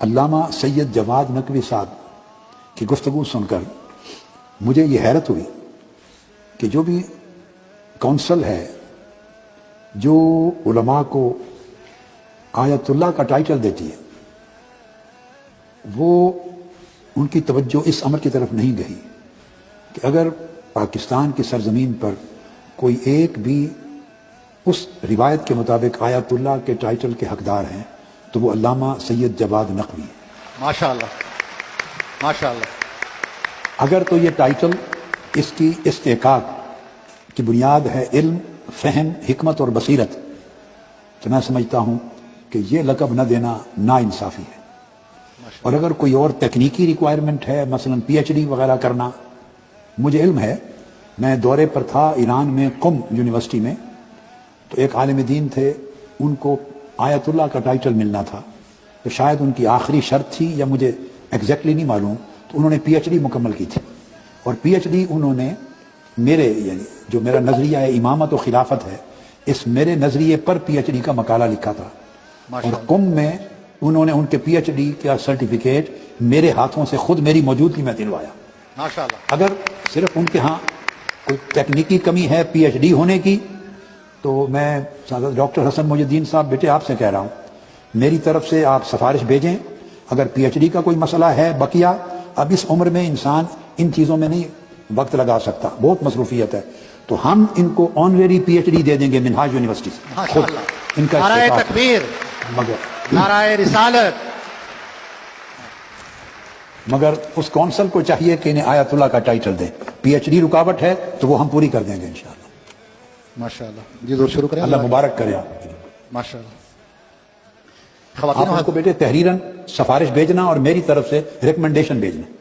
علامہ سید جواد نقوی صاحب کی گفتگو سن کر مجھے یہ حیرت ہوئی کہ جو بھی کونسل ہے جو علماء کو آیت اللہ کا ٹائٹل دیتی ہے وہ ان کی توجہ اس امر کی طرف نہیں گئی کہ اگر پاکستان کی سرزمین پر کوئی ایک بھی اس روایت کے مطابق آیت اللہ کے ٹائٹل کے حقدار ہیں تو وہ علامہ سید جواد نقوی ہے۔ ماشاءاللہ ماشاءاللہ۔ اگر تو یہ ٹائٹل اس کی استحقاق کی بنیاد ہے علم، فہم، حکمت اور بصیرت، تو میں سمجھتا ہوں کہ یہ لقب نہ دینا ناانصافی ہے۔ اور اگر کوئی اور تکنیکی ریکوائرمنٹ ہے، مثلا پی ایچ ڈی وغیرہ کرنا، مجھے علم ہے، میں دورے پر تھا ایران میں قم یونیورسٹی میں، تو ایک عالم دین تھے، ان کو آیت اللہ کا ٹائٹل ملنا تھا، تو شاید ان کی آخری شرط تھی یا مجھے ایگزیکٹلی نہیں معلوم، تو انہوں نے پی ایچ ڈی مکمل کی تھی، اور پی ایچ ڈی انہوں نے میرے یعنی جو میرا نظریہ ہے امامت و خلافت ہے، اس میرے نظریے پر پی ایچ ڈی کا مقالہ لکھا تھا، اور قم میں انہوں نے ان کے پی ایچ ڈی کا سرٹیفکیٹ میرے ہاتھوں سے خود میری موجودگی میں دلوایا۔ ماشاءاللہ۔ اگر صرف ان کے ہاں کوئی تکنیکی کمی ہے پی ایچ ڈی ہونے کی، تو میں ڈاکٹر حسن محی الدین صاحب بیٹے آپ سے کہہ رہا ہوں، میری طرف سے آپ سفارش بھیجیں، اگر پی ایچ ڈی کا کوئی مسئلہ ہے بقیہ، اب اس عمر میں انسان ان چیزوں میں نہیں وقت لگا سکتا، بہت مصروفیت ہے، تو ہم ان کو آنریری پی ایچ ڈی دے دیں گے منہاج یونیورسٹی سے، خود ان کا نعرہ استحقاق۔ تکبیر، مگر نعرہ رسالت۔ مگر اس کونسل کو چاہیے کہ انہیں آیت اللہ کا ٹائٹل دیں، پی ایچ ڈی رکاوٹ ہے تو وہ ہم پوری کر دیں گے انشاءاللہ۔ ماشاءاللہ جی، زور شروع کریں۔ اللہ مبارک کرے۔ ماشاءاللہ۔ آپ ان کو بیٹے تحریراً سفارش بھیجنا اور میری طرف سے ریکمنڈیشن بھیجنا۔